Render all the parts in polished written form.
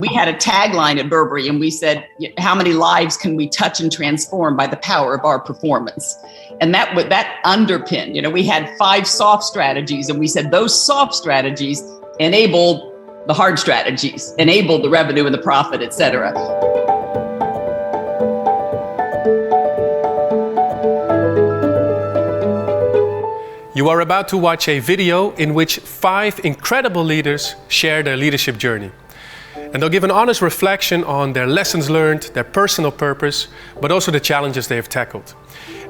We had a tagline at Burberry and we said, how many lives can we touch and transform by the power of our performance? And that underpinned, we had 5 soft strategies and we said those soft strategies enabled the hard strategies, enabled the revenue and the profit, et cetera. You are about to watch a video in which 5 incredible leaders share their leadership journey. And they'll give an honest reflection on their lessons learned, their personal purpose, but also the challenges they have tackled.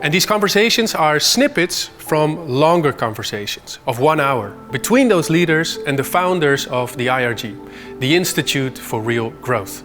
And these conversations are snippets from longer conversations of 1 hour between those leaders and the founders of the IRG, the Institute for Real Growth.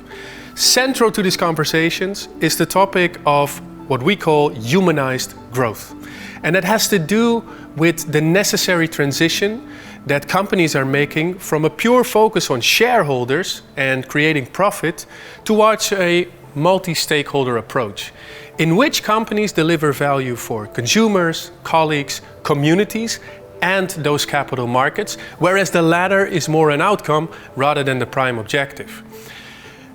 Central to these conversations is the topic of what we call humanized growth. And that has to do with the necessary transition that companies are making from a pure focus on shareholders and creating profit towards a multi-stakeholder approach, in which companies deliver value for consumers, colleagues, communities, and those capital markets, whereas the latter is more an outcome rather than the prime objective.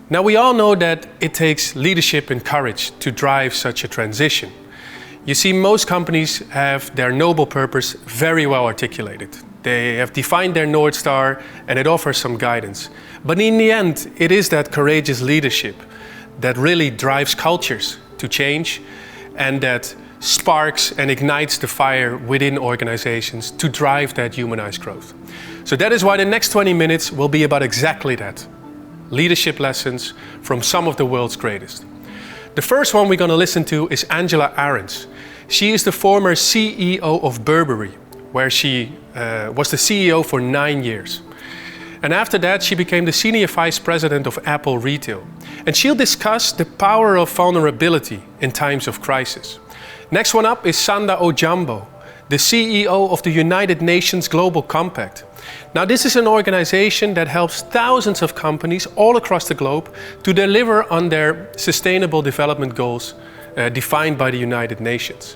Now, we all know that it takes leadership and courage to drive such a transition. You see, most companies have their noble purpose very well articulated. They have defined their North Star and it offers some guidance. But in the end, it is that courageous leadership that really drives cultures to change and that sparks and ignites the fire within organizations to drive that humanized growth. So that is why the next 20 minutes will be about exactly that. Leadership lessons from some of the world's greatest. The first one we're going to listen to is Angela Ahrendts. She is the former CEO of Burberry, where she was the CEO for 9 years. And after that, she became the Senior Vice President of Apple Retail. And she'll discuss the power of vulnerability in times of crisis. Next one up is Sanda Ojiambo, the CEO of the United Nations Global Compact. Now, this is an organization that helps thousands of companies all across the globe to deliver on their sustainable development goals defined by the United Nations.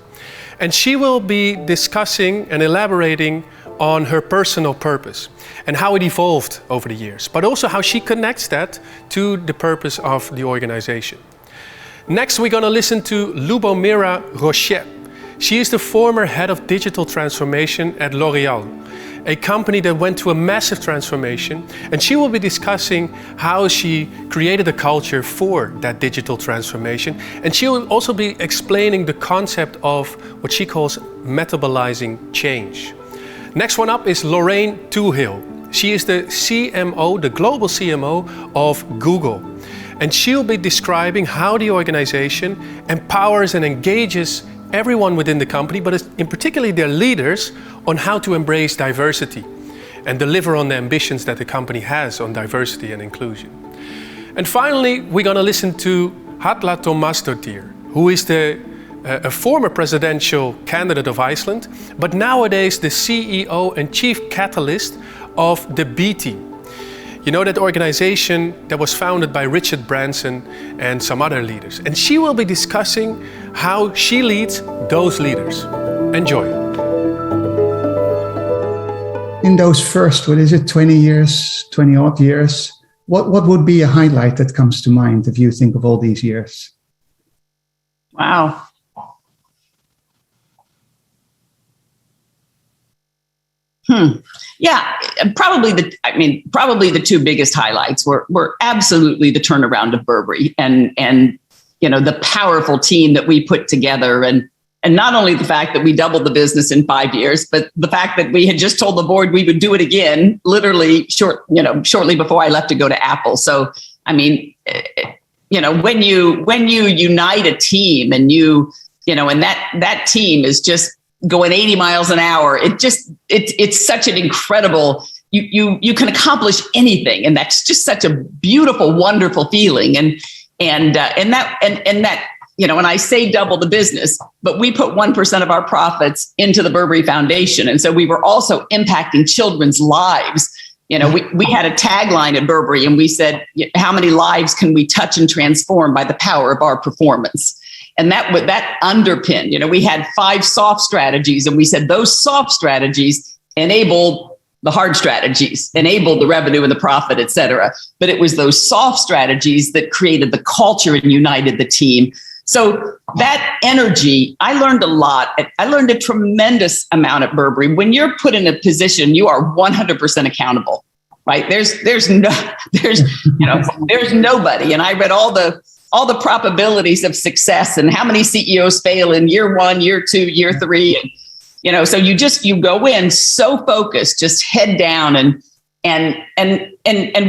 And she will be discussing and elaborating on her personal purpose and how it evolved over the years, but also how she connects that to the purpose of the organization. Next, we're going to listen to Lubomira Rochet. She is the former head of digital transformation at L'Oréal, a company that went through a massive transformation, and she will be discussing how she created a culture for that digital transformation, and she will also be explaining the concept of what she calls metabolizing change. Next one up is Lorraine Twohill. She is the CMO, the global CMO of Google, and she'll be describing how the organization empowers and engages everyone within the company, but in particular their leaders, on how to embrace diversity and deliver on the ambitions that the company has on diversity and inclusion. And finally, we're going to listen to Halla Tómasdóttir, who is a former presidential candidate of Iceland, but nowadays the CEO and chief catalyst of the B Team. You know, that organization that was founded by Richard Branson and some other leaders. And she will be discussing how she leads those leaders. Enjoy. In those first, 20 years, 20 odd years, what would be a highlight that comes to mind if you think of all these years? Wow. Yeah, probably the 2 biggest highlights were absolutely the turnaround of Burberry and the powerful team that we put together, and not only the fact that we doubled the business in 5 years, but the fact that we had just told the board we would do it again, literally shortly before I left to go to Apple. So when you unite a team and and that team is just going 80 miles an hour, it's such an incredible, you can accomplish anything. And that's just such a beautiful, wonderful feeling. And I say double the business, but we put 1% of our profits into the Burberry Foundation. And so we were also impacting children's lives. We had a tagline at Burberry and we said, how many lives can we touch and transform by the power of our performance? And that underpinned, we had 5 soft strategies and we said those soft strategies enabled the hard strategies, enabled the revenue and the profit, et cetera. But it was those soft strategies that created the culture and united the team. So that energy, I learned a lot. I learned a tremendous amount at Burberry. When you're put in a position, you are 100% accountable, right? There's nobody. And I read all the probabilities of success and how many CEOs fail in year 1, year 2, year 3. And, so you go in so focused, just head down and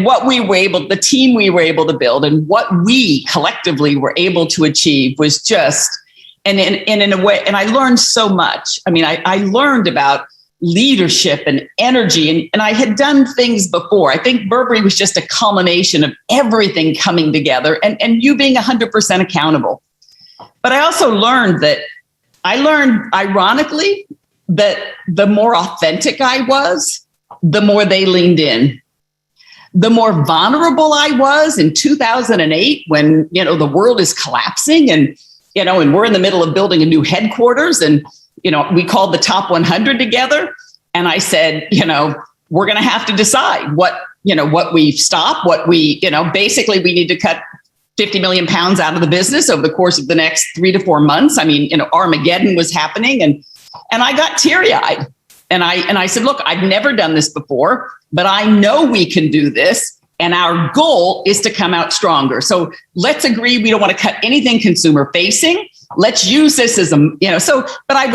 what the team we were able to build and what we collectively were able to achieve was just, and in a way, and I learned so much. I mean, I learned about leadership and energy, and I had done things before. I think Burberry was just a culmination of everything coming together and you being 100% accountable. But I also learned, ironically, that the more authentic I was, the more they leaned in. The more vulnerable I was in 2008 when, the world is collapsing and we're in the middle of building a new headquarters and, we called the top 100 together. And I said, we're going to have to decide what we stop, basically we need to cut 50 million pounds out of the business over the course of the next 3 to 4 months. I mean, Armageddon was happening and I got teary-eyed. And I said, look, I've never done this before, but I know we can do this. And our goal is to come out stronger. So let's agree we don't want to cut anything consumer facing. Let's use this as but I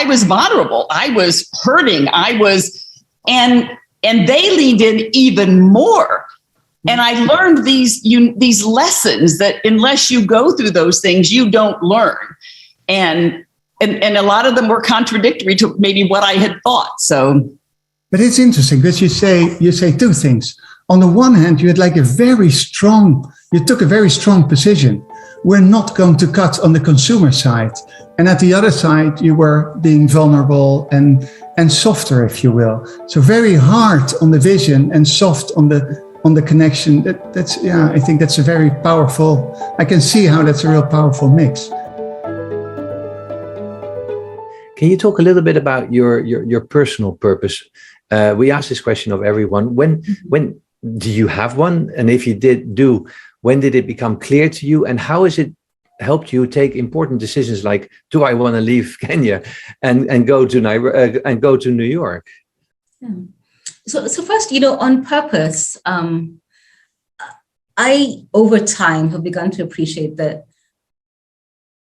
was vulnerable. I was hurting. And they leaned in even more. And I learned these lessons that unless you go through those things, you don't learn. And a lot of them were contradictory to maybe what I had thought. So, but it's interesting because you say two things. On the one hand, you had you took a very strong position. We're not going to cut on the consumer side. And at the other side, you were being vulnerable and softer, if you will. So very hard on the vision and soft on the connection. I think that's a very powerful, I can see how that's a real powerful mix. Can you talk a little bit about your personal purpose? We ask this question of everyone. When do you have one? And if you do, when did it become clear to you? And how has it helped you take important decisions like, do I want to leave Kenya and go to New York? Yeah. So first, on purpose, I over time have begun to appreciate that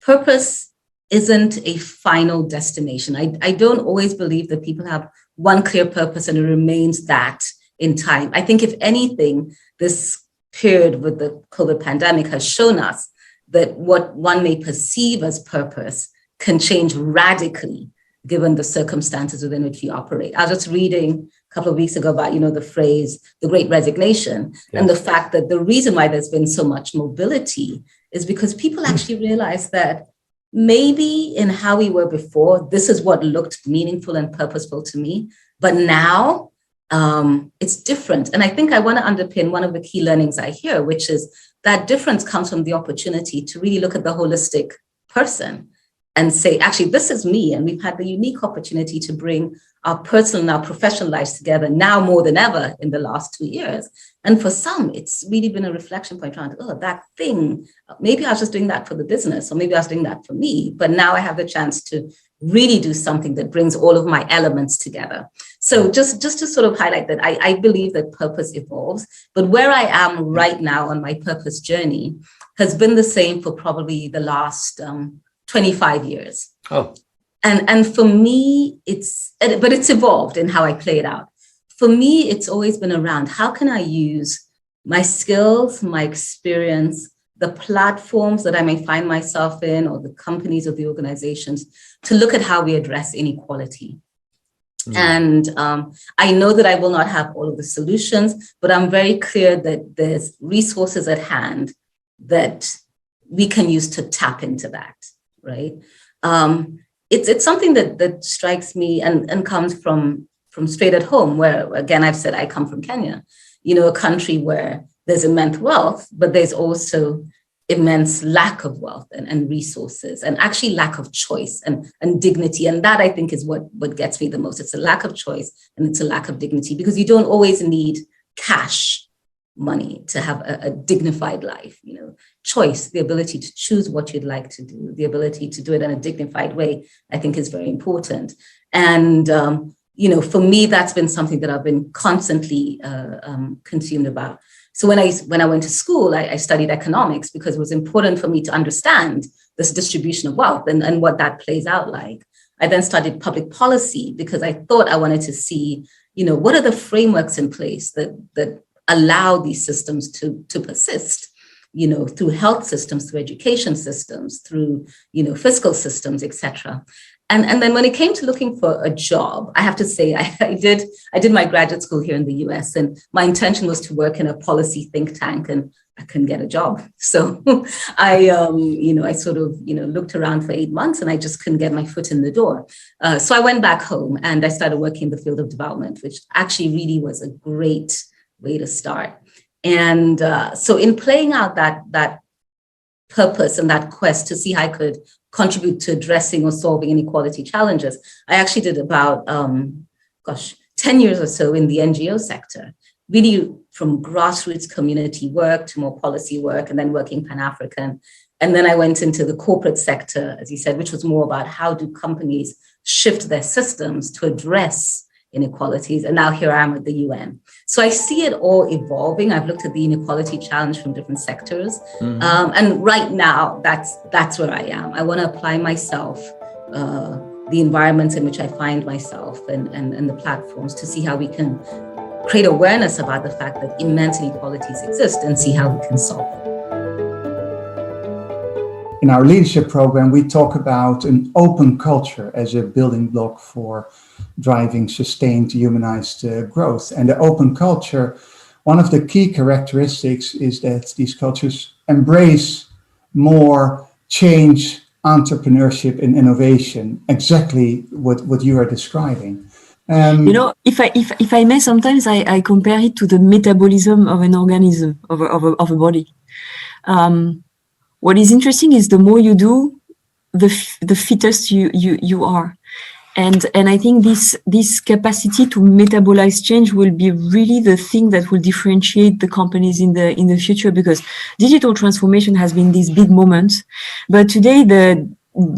purpose isn't a final destination. I don't always believe that people have one clear purpose and it remains that in time. I think if anything, this period with the COVID pandemic has shown us that what one may perceive as purpose can change radically given the circumstances within which we operate. I was just reading a couple of weeks ago about, the phrase, the Great Resignation, and the fact that the reason why there's been so much mobility is because people actually realize that maybe in how we were before, this is what looked meaningful and purposeful to me. But now it's different. And I think I want to underpin one of the key learnings I hear, which is that difference comes from the opportunity to really look at the holistic person and say, actually, this is me. And we've had the unique opportunity to bring our personal and our professional lives together now more than ever in the last 2 years. And for some, it's really been a reflection point around, that thing, maybe I was just doing that for the business, or maybe I was doing that for me. But now I have the chance to really do something that brings all of my elements together. So just to sort of highlight that I believe that purpose evolves, but where I am right now on my purpose journey has been the same for probably the last 25 years. Oh. And for me, it's evolved in how I play it out. For me, it's always been around how can I use my skills, my experience, the platforms that I may find myself in, or the companies or the organizations, to look at how we address inequality. Mm. And I know that I will not have all of the solutions, but I'm very clear that there's resources at hand that we can use to tap into that, right? It's something that strikes me and comes from straight at home, where, again, I've said I come from Kenya, a country where there's immense wealth, but there's also immense lack of wealth and resources, and actually lack of choice and dignity. And that, I think, is what gets me the most. It's a lack of choice and it's a lack of dignity, because you don't always need cash money to have a dignified life. Choice, the ability to choose what you'd like to do, the ability to do it in a dignified way, I think is very important. And for me, that's been something that I've been constantly consumed about. So when I went to school, I studied economics because it was important for me to understand this distribution of wealth and what that plays out like. I then studied public policy because I thought I wanted to see, what are the frameworks in place that allow these systems to persist, through health systems, through education systems, through, fiscal systems, etc. And then when it came to looking for a job, I have to say, I did my graduate school here in the US, and my intention was to work in a policy think tank, and I couldn't get a job. So I sort of, looked around for 8 months and I just couldn't get my foot in the door. So I went back home and I started working in the field of development, which actually really was a great way to start. And so in playing out that purpose and that quest to see how I could contribute to addressing or solving inequality challenges, I actually did about, 10 years or so in the NGO sector, really from grassroots community work to more policy work, and then working Pan-African. And then I went into the corporate sector, as you said, which was more about how do companies shift their systems to address inequalities. And now here I am at the UN. So I see it all evolving. I've looked at the inequality challenge from different sectors. Mm-hmm. And right now, that's where I am. I want to apply myself, the environments in which I find myself and the platforms to see how we can create awareness about the fact that immense inequalities exist and see how we can solve them. In our leadership program, we talk about an open culture as a building block for driving sustained humanized growth. And the open culture, one of the key characteristics is that these cultures embrace more change, entrepreneurship, and innovation, exactly what you are describing. If I may, sometimes I compare it to the metabolism of an organism, of a body. What is interesting is the more you do, the fittest you are. And I think this capacity to metabolize change will be really the thing that will differentiate the companies in the future, because digital transformation has been this big moment, but today the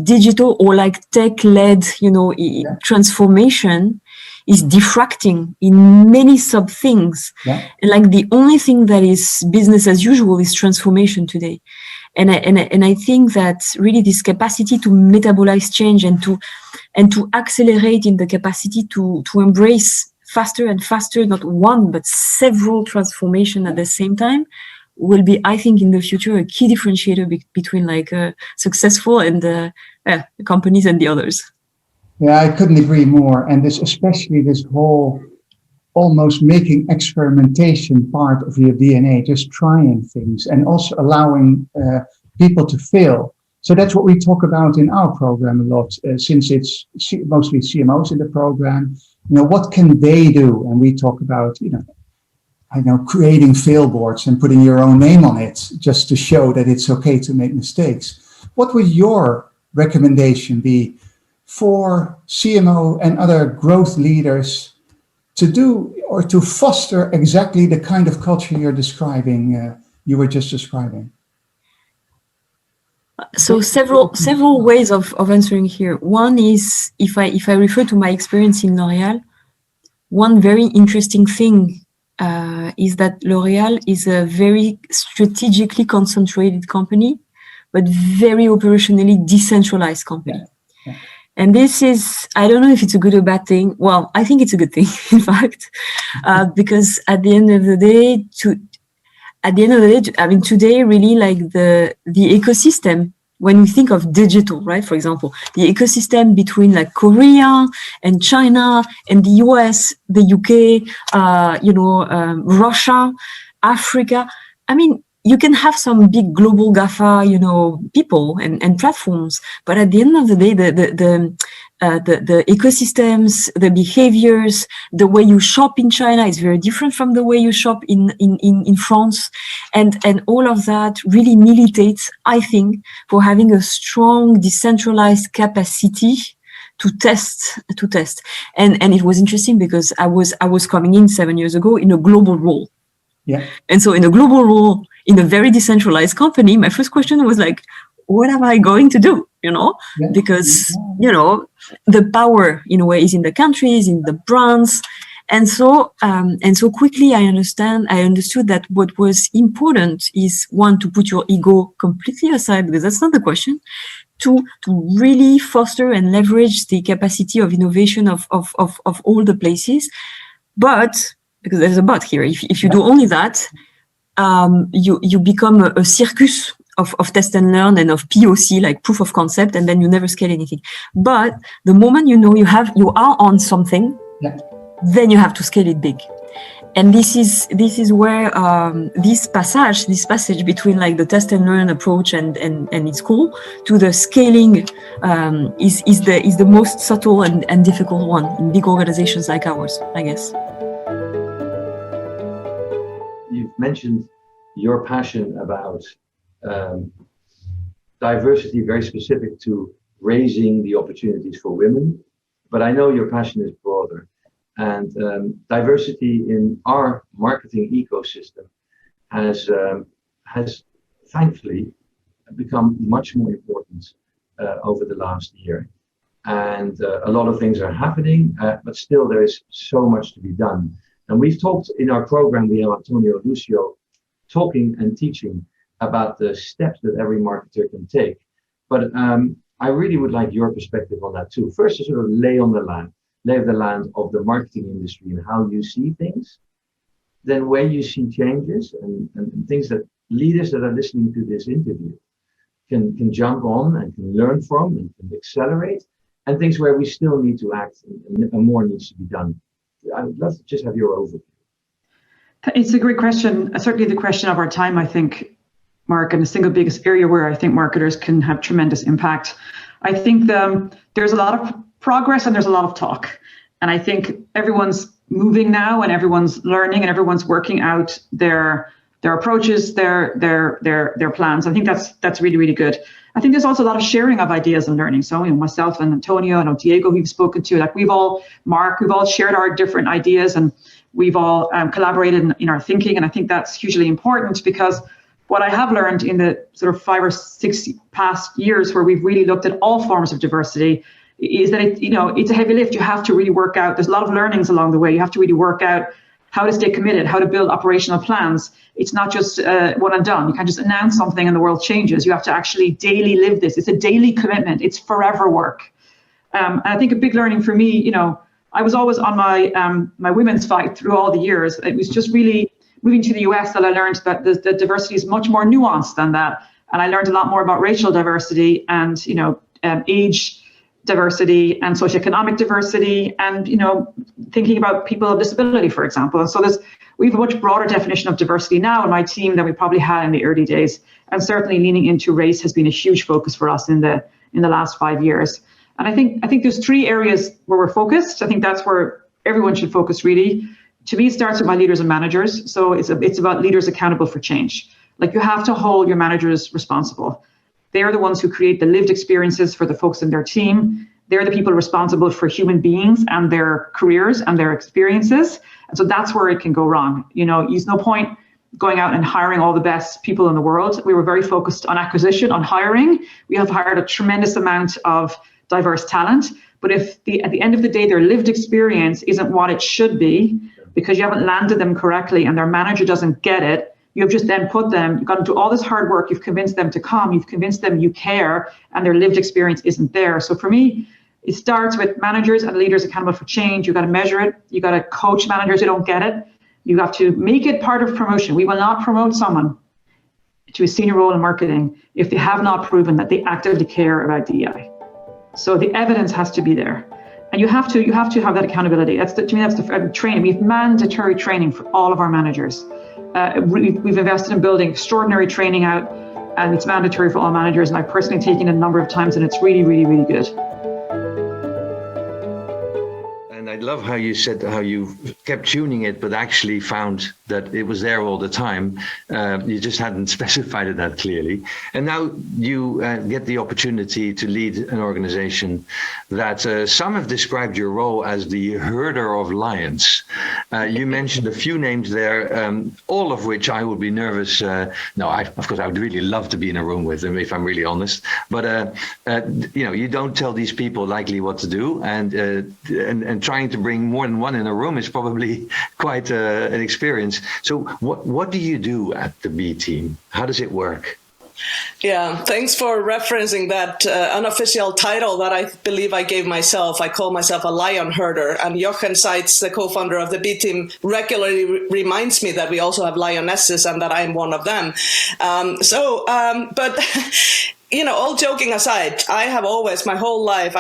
digital or like tech-led, transformation is diffracting in many sub things. Yeah. And like the only thing that is business as usual is transformation today. And I think that really this capacity to metabolize change and to accelerate in the capacity to embrace faster and faster, not one, but several transformation at the same time, will be, I think, in the future, a key differentiator between successful and the companies and the others. Yeah, I couldn't agree more. And especially this whole almost making experimentation part of your DNA, just trying things and also allowing people to fail. So that's what we talk about in our program a lot, since it's mostly CMOs in the program. What can they do? And we talk about, creating fail boards and putting your own name on it just to show that it's okay to make mistakes. What would your recommendation be for CMO and other growth leaders to do or to foster exactly the kind of culture you're describing, you were just describing? So several ways of answering here. One is, if I refer to my experience in L'Oréal, one very interesting thing is that L'Oréal is a very strategically concentrated company, but very operationally decentralized company. Yeah. Yeah. And this is, I don't know if it's a good or bad thing. Well, I think it's a good thing, in fact, because at the end of the day, today, really, like the ecosystem, when we think of digital, right? For example, the ecosystem between like Korea and China and the US, the UK, Russia, Africa. I mean, you can have some big global GAFA, people and platforms, but at the end of the day, the ecosystems, the behaviors, the way you shop in China is very different from the way you shop in France. And all of that really militates, I think, for having a strong decentralized capacity to test. And it was interesting because I was coming in 7 years ago in a global role. Yeah. And so in a global role, in a very decentralized company, my first question was like, what am I going to do? Because, the power in a way is in the countries, in the brands. And so quickly I understood that what was important is, one, to put your ego completely aside, because that's not the question, to really foster and leverage the capacity of innovation of all the places. But, because there's a but here, if you do only that, you become a circus of test and learn and of POC, like proof of concept, and then you never scale anything. But the moment you are on something, then you have to scale it big. And this is where this passage between like the test and learn approach and it's cool to the scaling is the most subtle and difficult one in big organizations like ours, I guess. You've mentioned your passion about diversity, very specific to raising the opportunities for women, but I know your passion is broader. And diversity in our marketing ecosystem has thankfully become much more important over the last year. And a lot of things are happening, but still there is so much to be done. And we've talked in our program, we have Antonio Lucio talking and teaching about the steps that every marketer can take. But I really would like your perspective on that too. First, to sort of lay of the land of the marketing industry and how you see things, then where you see changes and things that leaders that are listening to this interview can jump on and can learn from and can accelerate, and things where we still need to act and more needs to be done. I would love to just have your overview. It's a great question. Certainly the question of our time, I think, Mark, and the single biggest area where I think marketers can have tremendous impact. I think there's a lot of progress and there's a lot of talk. And I think everyone's moving now and everyone's learning and everyone's working out their approaches, their plans. I think that's really, really good. I think there's also a lot of sharing of ideas and learning. So myself and Antonio and Diego, we've spoken to, like we've all shared our different ideas and we've all collaborated in our thinking. And I think that's hugely important, because what I have learned in the sort of 5 or 6 past years where we've really looked at all forms of diversity is that it's a heavy lift. You have to really work out. There's a lot of learnings along the way. You have to really work out how to stay committed, how to build operational plans. It's not just one and done. You can't just announce something and the world changes. You have to actually daily live this. It's a daily commitment. It's forever work. And I think a big learning for me, I was always on my women's fight through all the years. It was just really moving to the US that I learned that the diversity is much more nuanced than that. And I learned a lot more about racial diversity and, age diversity and socioeconomic diversity and, thinking about people with disability, for example. And so we have a much broader definition of diversity now in my team than we probably had in the early days. And certainly leaning into race has been a huge focus for us in the last 5 years. And I think there's 3 areas where we're focused. I think that's where everyone should focus really. To me, it starts with my leaders and managers. So it's about leaders accountable for change. Like you have to hold your managers responsible. They are the ones who create the lived experiences for the folks in their team. They're the people responsible for human beings and their careers and their experiences. And so that's where it can go wrong. There's no point going out and hiring all the best people in the world. We were very focused on acquisition, on hiring. We have hired a tremendous amount of diverse talent. But if at the end of the day, their lived experience isn't what it should be, because you haven't landed them correctly and their manager doesn't get it, you've just then you've got to do all this hard work, you've convinced them to come, you've convinced them you care, and their lived experience isn't there. So for me, it starts with managers and leaders accountable for change. You've got to measure it. You've got to coach managers who don't get it. You have to make it part of promotion. We will not promote someone to a senior role in marketing if they have not proven that they actively care about DEI. So the evidence has to be there. And you have to have that accountability. To me, that's the training. We have mandatory training for all of our managers. We've invested in building extraordinary training out, and it's mandatory for all managers. And I've personally taken it a number of times, and it's really, really, really good. love how you said how you kept tuning it, but actually found that it was there all the time. You just hadn't specified it that clearly. And now you get the opportunity to lead an organization that some have described your role as the herder of lions. You mentioned a few names there, all of which I would be nervous. Of course, I would really love to be in a room with them, if I'm really honest. But, you don't tell these people likely what to do. And trying to bring more than one in a room is probably quite an experience. So what do you do at the B team? How does it work? Yeah, thanks for referencing that unofficial title that I believe I gave myself. I call myself a lion herder, and Jochen Seitz, the co-founder of the B team, regularly reminds me that we also have lionesses and that I'm one of them. But all joking aside, I have always, my whole life,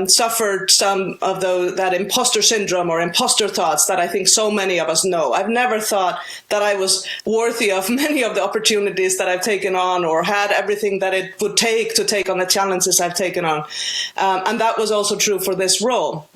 suffered some of that imposter syndrome or imposter thoughts that I think so many of us know. I've never thought that I was worthy of many of the opportunities that I've taken on or had everything that it would take to take on the challenges I've taken on. And that was also true for this role.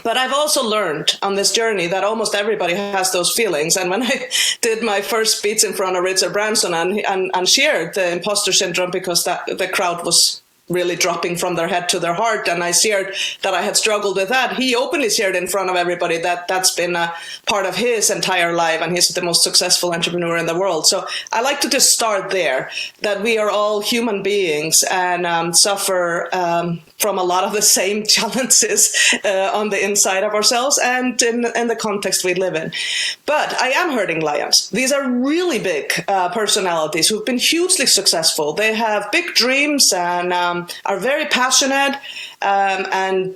But I've also learned on this journey that almost everybody has those feelings. And when I did my first speech in front of Richard Branson and shared the imposter syndrome because the crowd was really dropping from their head to their heart, and I shared that I had struggled with that, he openly shared in front of everybody that that's been a part of his entire life, and he's the most successful entrepreneur in the world. So I like to just start there, that we are all human beings and suffer from a lot of the same challenges on the inside of ourselves and in the context we live in. But I am herding lions. These are really big personalities who've been hugely successful. They have big dreams and are very passionate and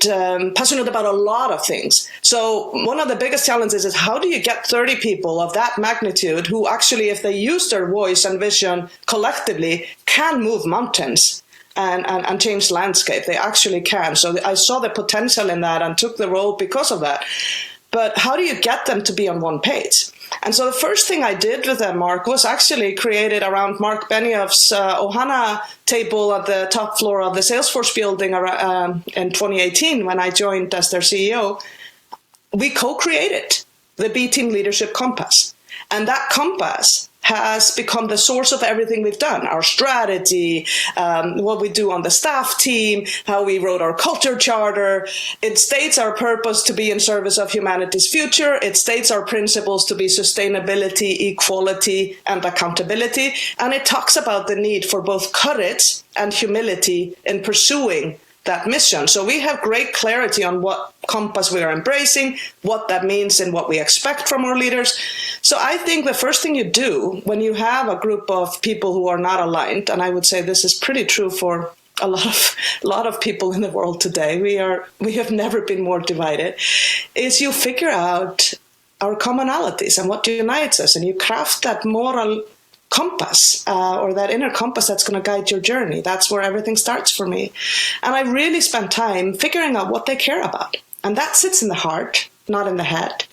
passionate about a lot of things. So one of the biggest challenges is, how do you get 30 people of that magnitude who actually, if they use their voice and vision collectively, can move mountains and change landscape? They actually can. So I saw the potential in that and took the role because of that. But how do you get them to be on one page? And so the first thing I did with them, Mark, was actually created around Mark Benioff's Ohana table at the top floor of the Salesforce building in 2018 when I joined as their CEO. We co-created the B Team Leadership Compass. And that compass has become the source of everything we've done, our strategy, what we do on the staff team, how we wrote our culture charter. It states our purpose to be in service of humanity's future. It states our principles to be sustainability, equality, and accountability. And it talks about the need for both courage and humility in pursuing that mission. So we have great clarity on what compass we are embracing, what that means and what we expect from our leaders. So I think the first thing you do when you have a group of people who are not aligned, and I would say this is pretty true for a lot of people in the world today, we have never been more divided, is you figure out our commonalities and what unites us, and you craft that moral compass or that inner compass that's going to guide your journey. That's where everything starts for me. And I really spent time figuring out what they care about. And that sits in the heart, not in the head.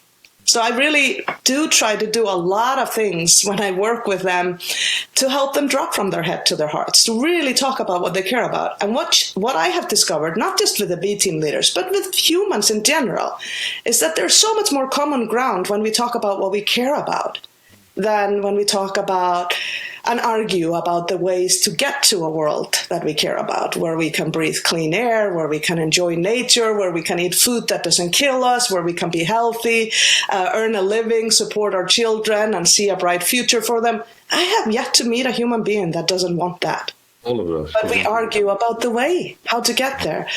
So I really do try to do a lot of things when I work with them to help them drop from their head to their hearts, to really talk about what they care about. And what I have discovered, not just with the B team leaders, but with humans in general, is that there's so much more common ground when we talk about what we care about than when we talk about and argue about the ways to get to a world that we care about, where we can breathe clean air, where we can enjoy nature, where we can eat food that doesn't kill us, where we can be healthy, earn a living, support our children, and see a bright future for them. I have yet to meet a human being that doesn't want that. All of those. But we argue about the way, how to get there.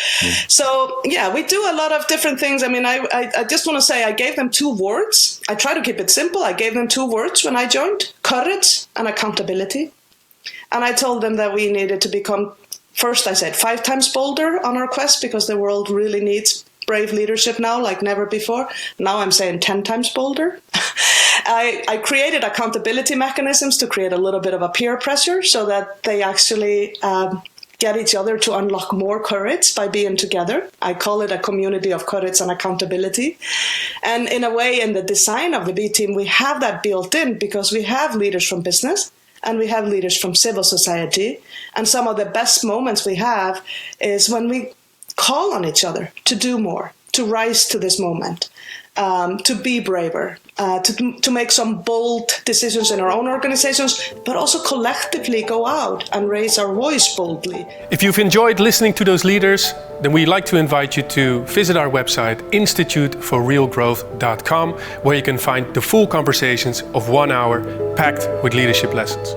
So, yeah, we do a lot of different things. I mean, I just want to say I gave them 2 words. I try to keep it simple. I gave them 2 words when I joined: courage and accountability. And I told them that we needed to become, first I said 5 times bolder on our quest, because the world really needs brave leadership now like never before. Now I'm saying 10 times bolder. I created accountability mechanisms to create a little bit of a peer pressure so that they actually get each other to unlock more courage by being together. I call it a community of courage and accountability. And in a way, in the design of the B team, we have that built in because we have leaders from business and we have leaders from civil society. And some of the best moments we have is when we call on each other to do more, to rise to this moment, to be braver, to make some bold decisions in our own organizations, but also collectively go out and raise our voice boldly. If you've enjoyed listening to those leaders, then we'd like to invite you to visit our website, instituteforrealgrowth.com, where you can find the full conversations of 1 hour packed with leadership lessons.